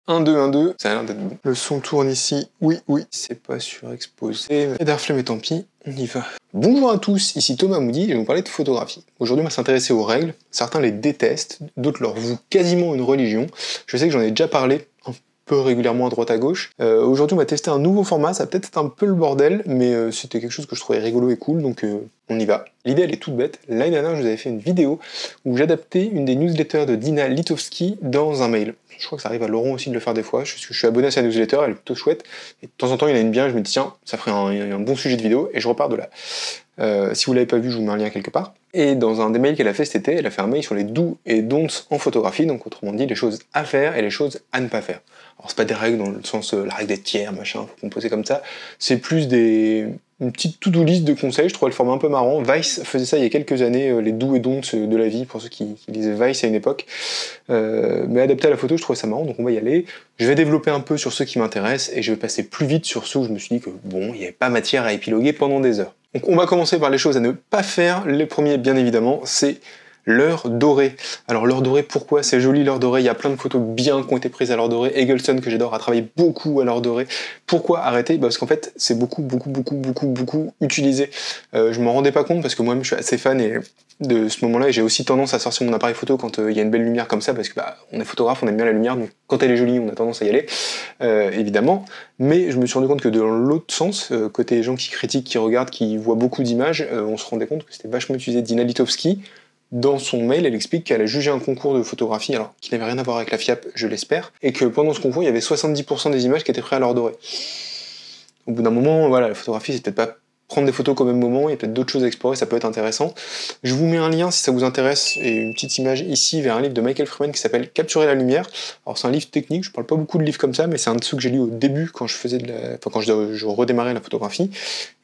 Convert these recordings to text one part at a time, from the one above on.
1, 2, 1, 2, ça a l'air d'être bon. Le son tourne ici, oui, c'est pas surexposé. Et d'airflame et tant pis, on y va. Bonjour à tous, ici Thomas Moody, et je vais vous parler de photographie. Aujourd'hui, on va s'intéresser aux règles. Certains les détestent, d'autres leur vouent quasiment une religion. Je sais que j'en ai déjà parlé un peu régulièrement à droite à gauche. Aujourd'hui, on va tester un nouveau format, ça va peut-être être un peu le bordel, mais c'était quelque chose que je trouvais rigolo et cool, donc on y va. L'idée, elle est toute bête. L'année dernière, je vous avais fait une vidéo où j'adaptais une des newsletters de Dina Litovski dans un mail. Je crois que ça arrive à Laurent aussi de le faire des fois, je suis abonné à sa newsletter, elle est plutôt chouette, et de temps en temps il y en a une bien, je me dis tiens, ça ferait un bon sujet de vidéo, et je repars de là. Si vous l'avez pas vu, je vous mets un lien quelque part. Et dans un des mails qu'elle a fait cet été, elle a fait un mail sur les do's et don'ts en photographie, donc autrement dit les choses à faire et les choses à ne pas faire. Alors c'est pas des règles dans le sens la règle des tiers, machin, faut composer comme ça, c'est plus une petite to-do list de conseils, je trouvais le format un peu marrant. Vice faisait ça il y a quelques années, les do's et don'ts de la vie, pour ceux qui lisaient Vice à une époque. Mais adapté à la photo, je trouvais ça marrant, donc on va y aller. Je vais développer un peu sur ceux qui m'intéressent, et je vais passer plus vite sur ceux où je me suis dit que bon, il n'y avait pas matière à épiloguer pendant des heures. Donc on va commencer par les choses à ne pas faire. Les premiers, bien évidemment, c'est l'heure dorée. Alors l'heure dorée, pourquoi? C'est joli l'heure dorée, il y a plein de photos bien qui ont été prises à l'heure dorée. Eggleston, que j'adore, a travaillé beaucoup à l'heure dorée. Pourquoi arrêter? Parce qu'en fait, c'est beaucoup utilisé. Je m'en rendais pas compte parce que moi-même je suis assez fan de ce moment-là, et j'ai aussi tendance à sortir mon appareil photo quand il y a une belle lumière comme ça, parce que on est photographe, on aime bien la lumière, donc quand elle est jolie, on a tendance à y aller, évidemment. Mais je me suis rendu compte que dans l'autre sens, côté gens qui critiquent, qui regardent, qui voient beaucoup d'images, on se rendait compte que c'était vachement utilisé. Dina Litovski, dans son mail, elle explique qu'elle a jugé un concours de photographie, alors qui n'avait rien à voir avec la FIAP, je l'espère, et que pendant ce concours, il y avait 70% des images qui étaient prises à l'heure dorée. Au bout d'un moment, voilà, la photographie, c'est peut-être pas prendre des photos qu'au même moment, il y a peut-être d'autres choses à explorer, ça peut être intéressant. Je vous mets un lien si ça vous intéresse, et une petite image ici vers un livre de Michael Freeman qui s'appelle Capturer la lumière. Alors c'est un livre technique, je parle pas beaucoup de livres comme ça, mais c'est un de ceux que j'ai lu au début quand je redémarrais la photographie.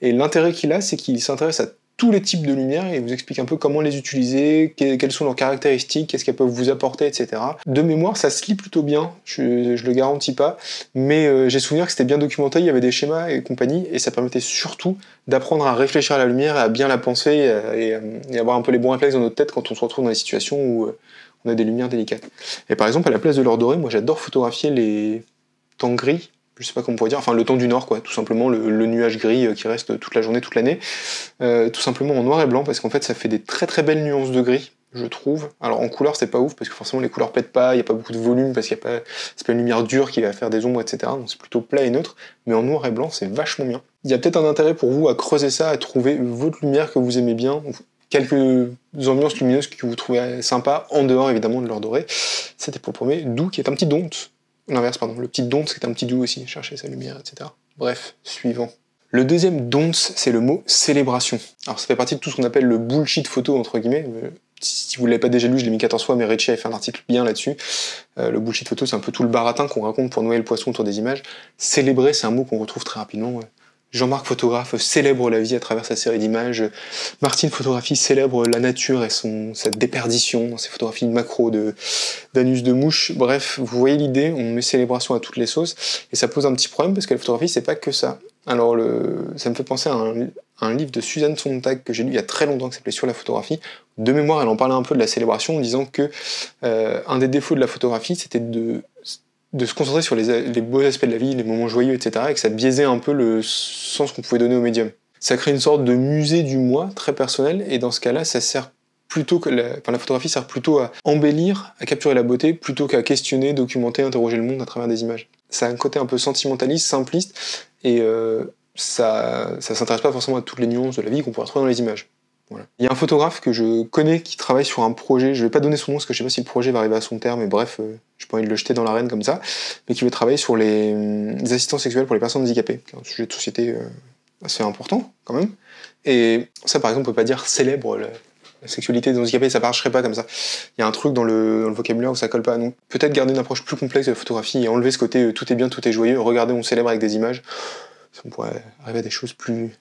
Et l'intérêt qu'il a, c'est qu'il s'intéresse à tous les types de lumière et vous explique un peu comment les utiliser, quelles sont leurs caractéristiques, qu'est-ce qu'elles peuvent vous apporter, etc. De mémoire, ça se lit plutôt bien, je le garantis pas, mais j'ai souvenir que c'était bien documenté, il y avait des schémas et compagnie, et ça permettait surtout d'apprendre à réfléchir à la lumière, à bien la penser et avoir un peu les bons réflexes dans notre tête quand on se retrouve dans des situations où on a des lumières délicates. Et par exemple, à la place de l'heure dorée, moi j'adore photographier les temps gris, je sais pas comment on pourrait dire, enfin le temps du nord quoi, tout simplement le nuage gris qui reste toute la journée, toute l'année, tout simplement en noir et blanc, parce qu'en fait ça fait des très belles nuances de gris, je trouve. Alors en couleur c'est pas ouf, parce que forcément les couleurs pètent pas, il y a pas beaucoup de volume, parce qu'il y a pas, c'est pas une lumière dure qui va faire des ombres, etc. Donc c'est plutôt plat et neutre, mais en noir et blanc c'est vachement bien. Il y a peut-être un intérêt pour vous à creuser ça, à trouver votre lumière que vous aimez bien, quelques ambiances lumineuses que vous trouvez sympa, en dehors évidemment de l'heure dorée. C'était pour le premier do, qui est un petit don't. L'inverse, pardon, le petit don't, c'est un petit do aussi, chercher sa lumière, etc. Bref, suivant. Le deuxième don't, c'est le mot célébration. Alors ça fait partie de tout ce qu'on appelle le bullshit photo, entre guillemets. Si vous ne l'avez pas déjà lu, je l'ai mis 14 fois, mais Richie a fait un article bien là-dessus. Le bullshit photo, c'est un peu tout le baratin qu'on raconte pour noyer le poisson autour des images. Célébrer, c'est un mot qu'on retrouve très rapidement. Jean-Marc photographe célèbre la vie à travers sa série d'images. Martine photographie célèbre la nature et sa déperdition dans ses photographies de macro, d'anus de mouche. Bref, vous voyez l'idée, on met célébration à toutes les sauces, et ça pose un petit problème parce que la photographie c'est pas que ça. Alors ça me fait penser à un livre de Suzanne Sontag que j'ai lu il y a très longtemps qui s'appelait Sur la photographie. De mémoire, elle en parlait un peu de la célébration en disant que un des défauts de la photographie c'était de se concentrer sur les beaux aspects de la vie, les moments joyeux, etc., et que ça biaisait un peu le sens qu'on pouvait donner au médium. Ça crée une sorte de musée du moi, très personnel, et dans ce cas-là, ça sert plutôt que la photographie sert plutôt à embellir, à capturer la beauté, plutôt qu'à questionner, documenter, interroger le monde à travers des images. Ça a un côté un peu sentimentaliste, simpliste, et ça s'intéresse pas forcément à toutes les nuances de la vie qu'on pourrait trouver dans les images. Voilà. Il y a un photographe que je connais qui travaille sur un projet, je vais pas donner son nom parce que je sais pas si le projet va arriver à son terme, mais bref, j'ai pas envie de le jeter dans l'arène comme ça, mais qui veut travailler sur les assistants sexuels pour les personnes handicapées, qui est un sujet de société assez important quand même. Et ça par exemple on peut pas dire célèbre la sexualité des handicapés, ça marcherait pas comme ça. Il y a un truc dans le vocabulaire où ça colle pas. Donc peut-être garder une approche plus complexe de la photographie et enlever ce côté tout est bien, tout est joyeux, regardez on célèbre avec des images, on pourrait arriver à des choses plus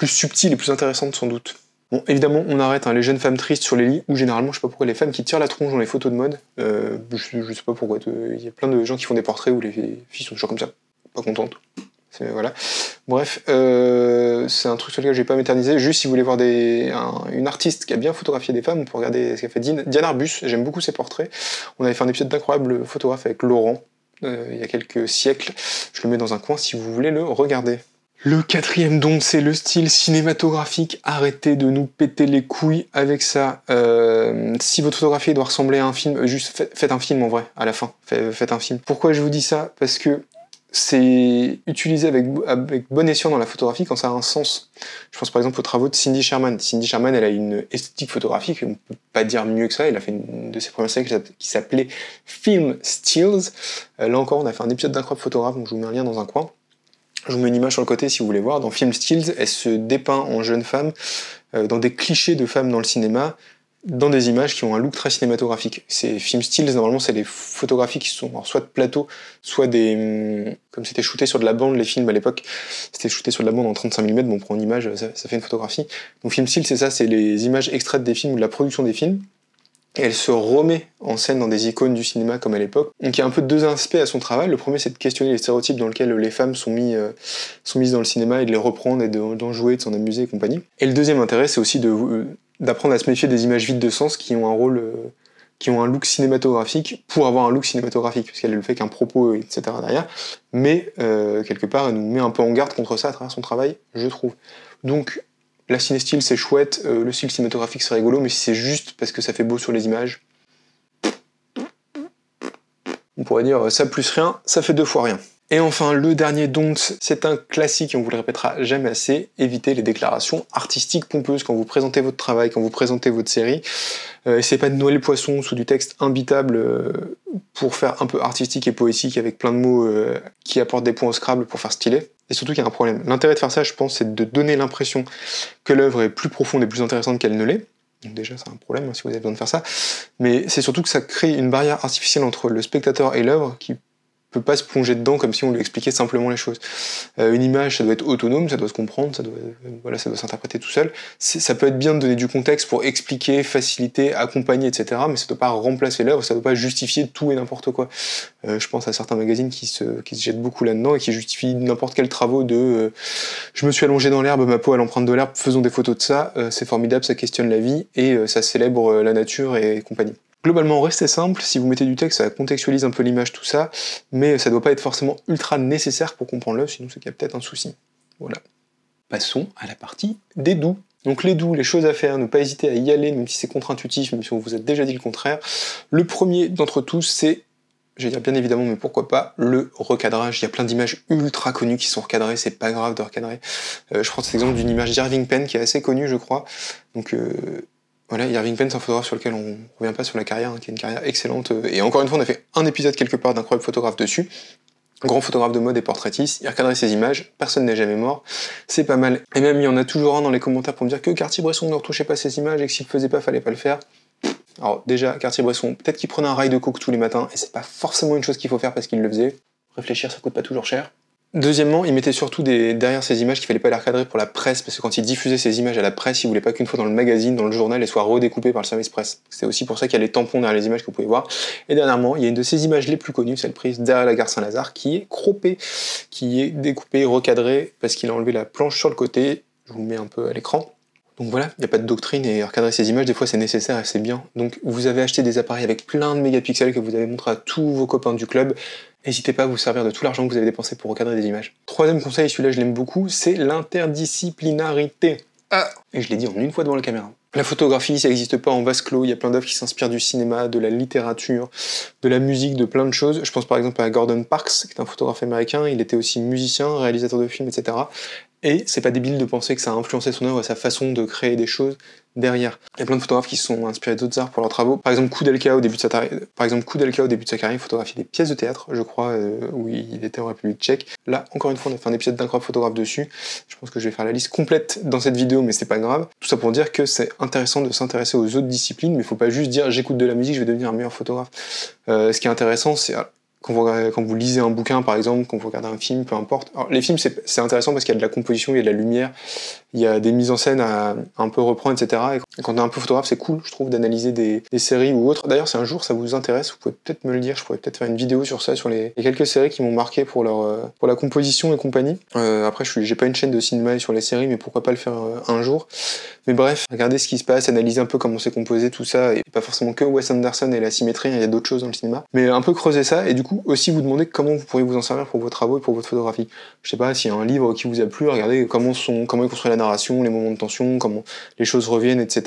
subtiles et plus intéressantes sans doute. Bon, évidemment, on arrête les jeunes femmes tristes sur les lits, ou généralement, je sais pas pourquoi, les femmes qui tirent la tronche dans les photos de mode, je sais pas pourquoi, il y a plein de gens qui font des portraits où les filles sont toujours comme ça, pas contentes. Voilà. Bref, c'est un truc sur lequel je vais pas m'éterniser, juste si vous voulez voir une artiste qui a bien photographié des femmes, on peut regarder ce qu'a fait Diane Arbus, j'aime beaucoup ses portraits. On avait fait un épisode d'incroyable photographe avec Laurent, il y a quelques siècles. Je le mets dans un coin si vous voulez le regarder. Le quatrième don, c'est le style cinématographique. Arrêtez de nous péter les couilles avec ça. Si votre photographie doit ressembler à un film, juste faites un film en vrai, à la fin. Faites un film. Pourquoi je vous dis ça? Parce que c'est utilisé avec bon escient dans la photographie quand ça a un sens. Je pense par exemple aux travaux de Cindy Sherman. Cindy Sherman, elle a une esthétique photographique, on ne peut pas dire mieux que ça. Elle a fait une de ses premières séries qui s'appelait Film Stills. Là encore, on a fait un épisode d'Incroyable Photographe, donc je vous mets un lien dans un coin. Je vous mets une image sur le côté si vous voulez voir. Dans Film Stills, elle se dépeint en jeune femme, dans des clichés de femmes dans le cinéma, dans des images qui ont un look très cinématographique. Ces Film Stills, normalement, c'est des photographies qui sont soit de plateau, soit des... Comme c'était shooté sur de la bande, les films à l'époque, c'était shooté sur de la bande en 35 mm, bon, on prend une image, ça fait une photographie. Donc Film Stills, c'est ça, c'est les images extraites des films ou de la production des films. Et elle se remet en scène dans des icônes du cinéma comme à l'époque. Donc il y a un peu deux aspects à son travail. Le premier, c'est de questionner les stéréotypes dans lesquels les femmes sont mises dans le cinéma et de les reprendre et d'en jouer, de s'en amuser et compagnie. Et le deuxième intérêt, c'est aussi d'apprendre à se méfier des images vides de sens qui ont un rôle, qui ont un look cinématographique pour avoir un look cinématographique, puisqu'elle le fait qu'un propos, etc. derrière. Mais quelque part, elle nous met un peu en garde contre ça à travers son travail, je trouve. Donc la ciné-style c'est chouette, le style cinématographique c'est rigolo, mais si c'est juste parce que ça fait beau sur les images, on pourrait dire ça plus rien, ça fait 2 fois rien. Et enfin, le dernier don't, c'est un classique et on vous le répétera jamais assez, évitez les déclarations artistiques pompeuses quand vous présentez votre travail, quand vous présentez votre série. Essayez pas de noyer le poisson sous du texte imbitable pour faire un peu artistique et poétique avec plein de mots qui apportent des points au Scrabble pour faire stylé. Et surtout qu'il y a un problème. L'intérêt de faire ça, je pense, c'est de donner l'impression que l'œuvre est plus profonde et plus intéressante qu'elle ne l'est. Donc déjà, c'est un problème si vous avez besoin de faire ça. Mais c'est surtout que ça crée une barrière artificielle entre le spectateur et l'œuvre qui peut pas se plonger dedans comme si on lui expliquait simplement les choses. Une image, ça doit être autonome, ça doit se comprendre, ça doit s'interpréter tout seul. Ça peut être bien de donner du contexte pour expliquer, faciliter, accompagner, etc. Mais ça doit pas remplacer l'œuvre, ça doit pas justifier tout et n'importe quoi. Je pense à certains magazines qui se jettent beaucoup là-dedans et qui justifient n'importe quel travaux de je me suis allongé dans l'herbe, ma peau a l'empreinte de l'herbe, faisons des photos de ça, c'est formidable, ça questionne la vie et ça célèbre la nature et compagnie. Globalement, restez simple, si vous mettez du texte, ça contextualise un peu l'image, tout ça, mais ça doit pas être forcément ultra nécessaire pour comprendre l'œuvre, sinon c'est qu'il y a peut-être un souci. Voilà. Passons à la partie des doux. Donc les doux, les choses à faire, ne pas hésiter à y aller, même si c'est contre-intuitif, même si on vous a déjà dit le contraire. Le premier d'entre tous, c'est, je vais dire bien évidemment, mais pourquoi pas, le recadrage. Il y a plein d'images ultra connues qui sont recadrées, c'est pas grave de recadrer. Je prends cet exemple d'une image d'Irving Penn qui est assez connue, je crois. Donc voilà, Irving Penn, c'est un photographe sur lequel on revient pas sur la carrière, qui a une carrière excellente. Et encore une fois, on a fait un épisode quelque part d'Incroyable Photographe dessus. Grand photographe de mode et portraitiste, il recadrait ses images, personne n'est jamais mort, c'est pas mal. Et même il y en a toujours un dans les commentaires pour me dire que Cartier-Bresson ne retouchait pas ses images et que s'il le faisait pas, fallait pas le faire. Alors déjà, Cartier-Bresson, peut-être qu'il prenait un rail de coke tous les matins, et c'est pas forcément une chose qu'il faut faire parce qu'il le faisait. Réfléchir, ça coûte pas toujours cher. Deuxièmement, il mettait surtout derrière ces images qu'il fallait pas les recadrer pour la presse, parce que quand il diffusait ces images à la presse, il voulait pas qu'une fois dans le magazine, dans le journal, elles soient redécoupées par le service presse. C'est aussi pour ça qu'il y a les tampons derrière les images que vous pouvez voir. Et dernièrement, il y a une de ces images les plus connues, celle prise derrière la gare Saint-Lazare, qui est croppée, qui est découpée, recadrée, parce qu'il a enlevé la planche sur le côté. Je vous le mets un peu à l'écran. Donc voilà, il n'y a pas de doctrine et recadrer ces images, des fois c'est nécessaire et c'est bien. Donc vous avez acheté des appareils avec plein de mégapixels que vous avez montré à tous vos copains du club. N'hésitez pas à vous servir de tout l'argent que vous avez dépensé pour recadrer des images. Troisième conseil, celui-là je l'aime beaucoup, c'est l'interdisciplinarité. Et je l'ai dit en une fois devant la caméra. La photographie, ça n'existe pas en vase clos, il y a plein d'œuvres qui s'inspirent du cinéma, de la littérature, de la musique, de plein de choses. Je pense par exemple à Gordon Parks, qui est un photographe américain, il était aussi musicien, réalisateur de films, etc. Et c'est pas débile de penser que ça a influencé son œuvre et sa façon de créer des choses derrière. Il y a plein de photographes qui se sont inspirés d'autres arts pour leurs travaux. Par exemple, Koudelka au début de sa carrière, il photographiait des pièces de théâtre, je crois, où il était en République tchèque. Là, encore une fois, on a fait un épisode d'Incroyable Photographe dessus. Je pense que je vais faire la liste complète dans cette vidéo, mais c'est pas grave. Tout ça pour dire que c'est intéressant de s'intéresser aux autres disciplines, mais il faut pas juste dire j'écoute de la musique, je vais devenir un meilleur photographe. Ce qui est intéressant, c'est quand vous lisez un bouquin, par exemple, quand vous regardez un film, peu importe. Alors, les films, c'est intéressant parce qu'il y a de la composition, il y a de la lumière, il y a des mises en scène à un peu reprendre, etc. Et quand on est un peu photographe, c'est cool, je trouve, d'analyser des séries ou autres. D'ailleurs, si un jour ça vous intéresse, vous pouvez peut-être me le dire, je pourrais peut-être faire une vidéo sur ça, sur les quelques séries qui m'ont marqué pour la composition et compagnie. Après, j'ai pas une chaîne de cinéma sur les séries, mais pourquoi pas le faire un jour. Mais bref, regardez ce qui se passe, analyser un peu comment c'est composé, tout ça, et pas forcément que Wes Anderson et la symétrie, il y a d'autres choses dans le cinéma. Mais un peu creuser ça, et du coup, aussi vous demander comment vous pourriez vous en servir pour vos travaux et pour votre photographie. Je sais pas, s'il y a un livre qui vous a plu, regardez comment il construit la narration, les moments de tension, comment les choses reviennent, etc.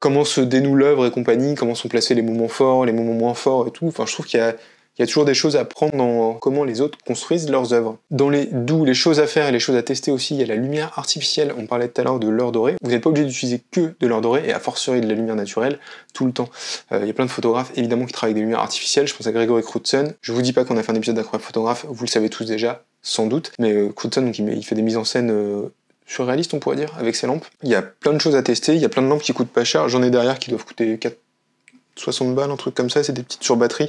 Comment se dénoue l'œuvre et compagnie, comment sont placés les moments forts, les moments moins forts et tout. Enfin, je trouve qu'il y a toujours des choses à apprendre dans comment les autres construisent leurs œuvres. Dans les choses à faire et les choses à tester aussi, il y a la lumière artificielle. On parlait tout à l'heure de l'heure dorée. Vous n'êtes pas obligé d'utiliser que de l'heure dorée et a fortiori de la lumière naturelle tout le temps. Il y a plein de photographes évidemment qui travaillent avec des lumières artificielles. Je pense à Gregory Crutzen. Je vous dis pas qu'on a fait un épisode d'Incroyable Photographe, vous le savez tous déjà, sans doute. Mais Crutzen, donc, il fait des mises en scène surréaliste, on pourrait dire, avec ses lampes. Il y a plein de choses à tester, il y a plein de lampes qui coûtent pas cher, j'en ai derrière qui doivent coûter 60 balles, un truc comme ça, c'est des petites sur batterie.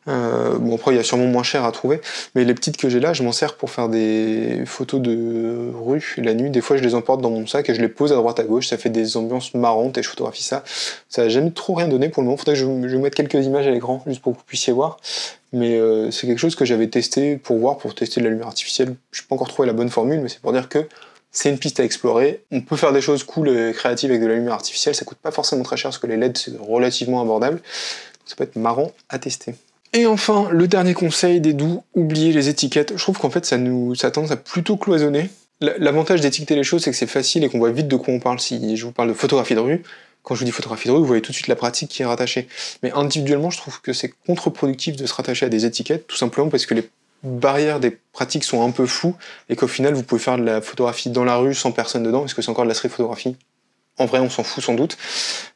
Bon, après, il y a sûrement moins cher à trouver, mais les petites que j'ai là, je m'en sers pour faire des photos de rue la nuit. Des fois, je les emporte dans mon sac et je les pose à droite à gauche, ça fait des ambiances marrantes et je photographie ça. Ça n'a jamais trop rien donné pour le moment, faudrait que je vous mette quelques images à l'écran, juste pour que vous puissiez voir. Mais c'est quelque chose que j'avais testé pour tester de la lumière artificielle. Je n'ai pas encore trouvé la bonne formule, mais c'est pour dire que c'est une piste à explorer. On peut faire des choses cool et créatives avec de la lumière artificielle, ça coûte pas forcément très cher parce que les LED c'est relativement abordable. Ça peut être marrant à tester. Et enfin, le dernier conseil des doux, oubliez les étiquettes. Je trouve qu'en fait ça a tendance à plutôt cloisonner. L'avantage d'étiqueter les choses, c'est que c'est facile et qu'on voit vite de quoi on parle. Si je vous parle de photographie de rue, quand je vous dis photographie de rue, vous voyez tout de suite la pratique qui est rattachée. Mais individuellement, je trouve que c'est contre-productif de se rattacher à des étiquettes, tout simplement parce que les barrières des pratiques sont un peu floues et qu'au final vous pouvez faire de la photographie dans la rue sans personne dedans, parce que c'est encore de la street photographie. En vrai, on s'en fout sans doute.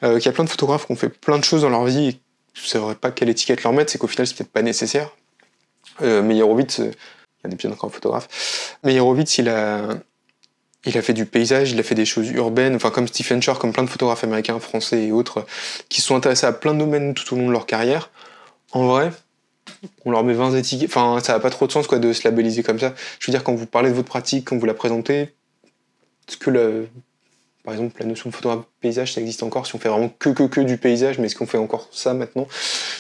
Qu'il y a plein de photographes qui ont fait plein de choses dans leur vie et je ne saurais pas quelle étiquette leur mettre, c'est qu'au final c'est peut-être pas nécessaire. Meyerowitz, il y a des pieds encore photographes. Meyerowitz, il a fait du paysage, il a fait des choses urbaines, enfin comme Stephen Shore, comme plein de photographes américains, français et autres, qui se sont intéressés à plein de domaines tout au long de leur carrière. En vrai, on leur met 20 étiquettes, enfin ça n'a pas trop de sens quoi de se labelliser comme ça. Je veux dire, quand vous parlez de votre pratique, quand vous la présentez, est-ce que par exemple la notion de photographe paysage ça existe encore si on fait vraiment que du paysage, mais est-ce qu'on fait encore ça maintenant?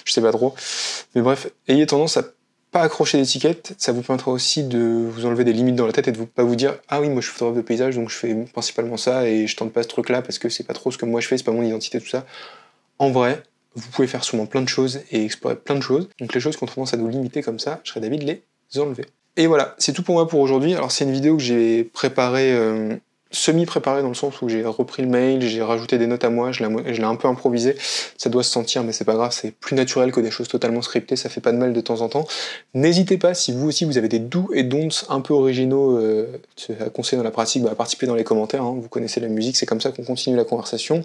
Je sais pas trop. Mais bref, ayez tendance à pas accrocher d'étiquette, ça vous permettra aussi de vous enlever des limites dans la tête et de pas vous dire ah oui moi je suis photographe de paysage donc je fais principalement ça et je tente pas ce truc là parce que c'est pas trop ce que moi je fais, c'est pas mon identité tout ça. En vrai, vous pouvez faire sûrement plein de choses et explorer plein de choses. Donc les choses qui ont tendance à nous limiter comme ça, je serais d'avis de les enlever. Et voilà, c'est tout pour moi pour aujourd'hui. Alors c'est une vidéo que j'ai préparée, semi-préparée dans le sens où j'ai repris le mail, j'ai rajouté des notes à moi, je l'ai un peu improvisé. Ça doit se sentir, mais c'est pas grave, c'est plus naturel que des choses totalement scriptées, ça fait pas de mal de temps en temps. N'hésitez pas, si vous aussi vous avez des do's et don'ts un peu originaux à conseiller dans la pratique, à participer dans les commentaires. Hein. Vous connaissez la musique, c'est comme ça qu'on continue la conversation.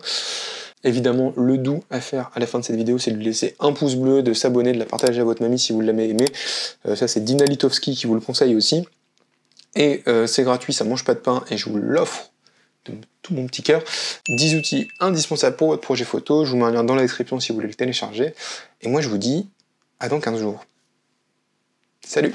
Évidemment, le doux à faire à la fin de cette vidéo, c'est de lui laisser un pouce bleu, de s'abonner, de la partager à votre mamie si vous l'avez aimé. Ça, c'est Dina Litovski qui vous le conseille aussi. Et c'est gratuit, ça mange pas de pain, et je vous l'offre de tout mon petit cœur. 10 outils indispensables pour votre projet photo. Je vous mets un lien dans la description si vous voulez le télécharger. Et moi, je vous dis à dans 15 jours. Salut!